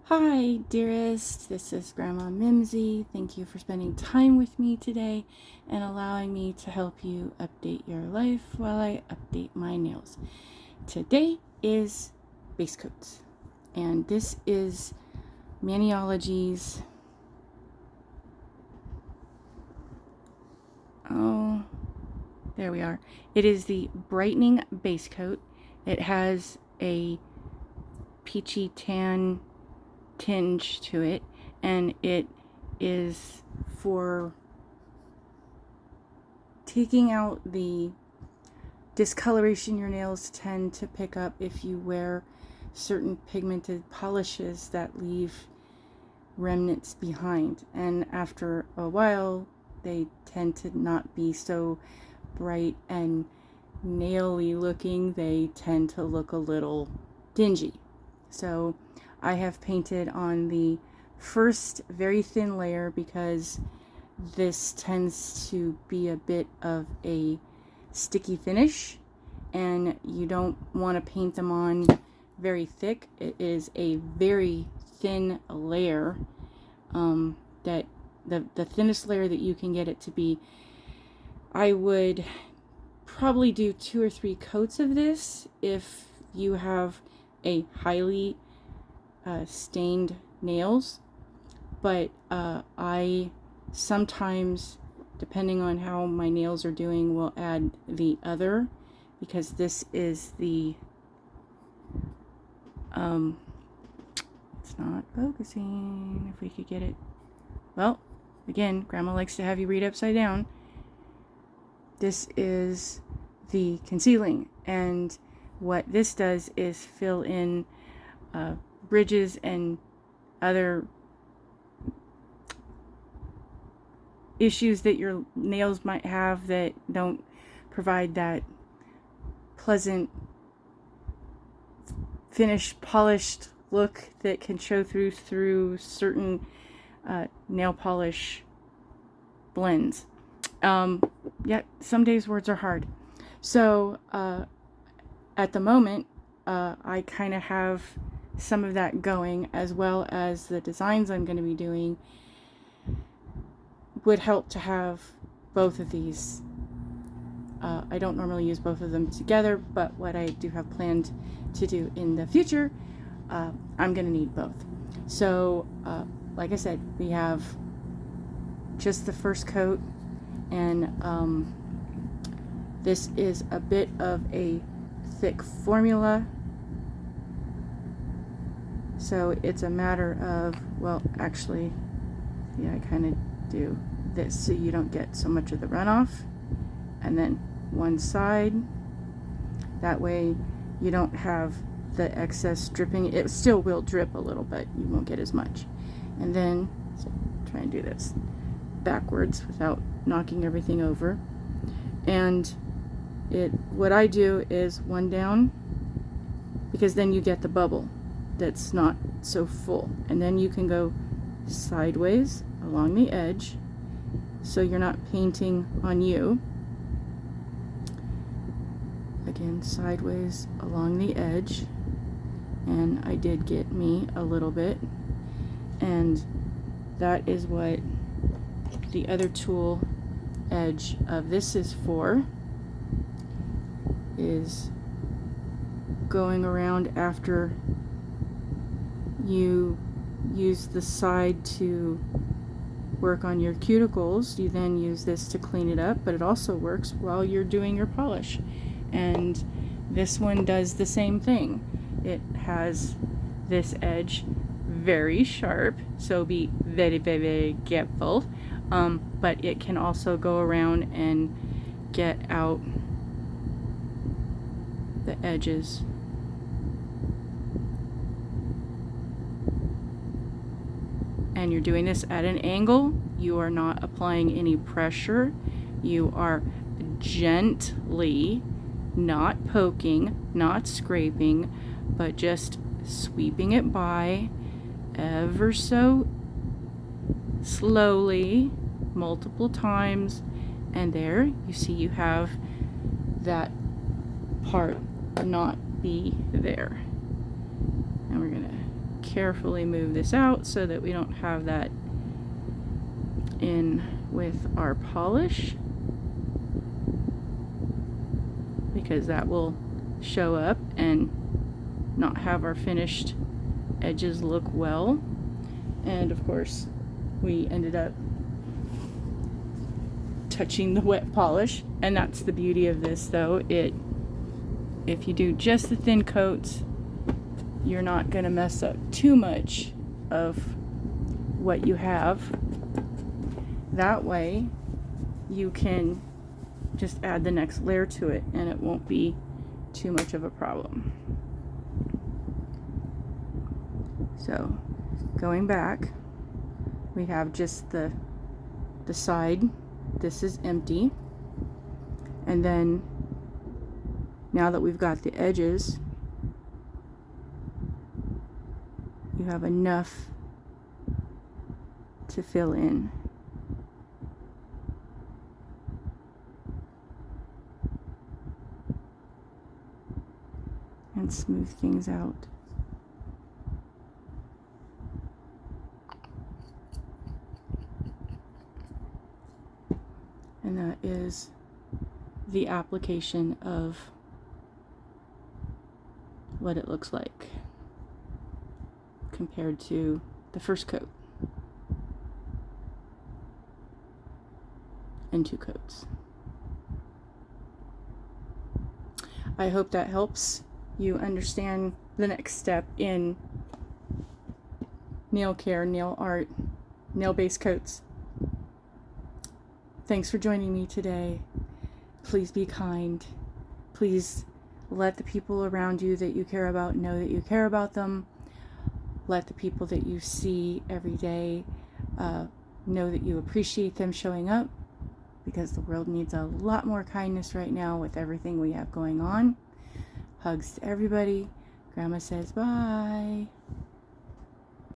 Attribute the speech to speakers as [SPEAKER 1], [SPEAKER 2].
[SPEAKER 1] Hi, dearest. This is Grandma Mimsy. Thank you for spending time with me today and allowing me to help you update your life while I update my nails. Today is base coats, and this is Maniology's. Oh, there we are. It is the brightening base coat. It has a peachy tan tinge to it, and it is for taking out the discoloration your nails tend to pick up if you wear certain pigmented polishes that leave remnants behind, and after a while they tend to not be so bright and naily looking. They tend to look a little dingy. So I have painted on the first very thin layer because this tends to be a bit of a sticky finish, and you don't want to paint them on very thick. It is a very thin layer, that the thinnest layer that you can get it to be. I would probably do 2 or 3 coats of this if you have a highly stained nails, but I sometimes, depending on how my nails are doing, will add the other, because this is the it's not focusing. If we could get it. Well, again, Grandma likes to have you read upside down. This is the concealing, and what this does is fill in bridges and other issues that your nails might have that don't provide that pleasant finished, polished look that can show through certain nail polish blends. Yeah, some days words are hard. So at the moment, I kind of have some of that going, as well as the designs I'm going to be doing would help to have both of these. I don't normally use both of them together, but what I do have planned to do in the future, I'm going to need both. So like I said, we have just the first coat, and this is a bit of a thick formula, so it's a matter of, well, actually, yeah, I kind of do this so you don't get so much of the runoff, and then one side, that way you don't have the excess dripping. It still will drip a little, but you won't get as much. And then, so try and do this backwards without knocking everything over. And what I do is one down, because then you get the bubble that's not so full, and then you can go sideways along the edge, so you're not painting on you. Again, sideways along the edge, and I did get me a little bit, and that is what the other tool edge of this is for, is going around after you use the side to work on your cuticles. You then use this to clean it up, but it also works while you're doing your polish. And this one does the same thing. It has this edge very sharp, so be very, very, very careful. But it can also go around and get out the edges. And you're doing this at an angle. You are not applying any pressure. You are gently, not poking, not scraping, but just sweeping it by ever so slowly, multiple times, and there you see you have that part not be there. And we're gonna carefully move this out so that we don't have that in with our polish, because that will show up and not have our finished edges look well. And of course we ended up touching the wet polish, and that's the beauty of this though. If you do just the thin coats, you're not going to mess up too much of what you have. That way you can just add the next layer to it and it won't be too much of a problem. So going back, we have just the side. This is empty, and then now that we've got the edges, you have enough to fill in. And smooth things out. And that is the application of what it looks like compared to the first coat and 2 coats. I hope that helps you understand the next step in nail care, nail art, nail base coats. Thanks for joining me today. Please be kind. Please let the people around you that you care about know that you care about them. Let the people that you see every day know that you appreciate them showing up, because the world needs a lot more kindness right now with everything we have going on. Hugs to everybody. Grandma says bye.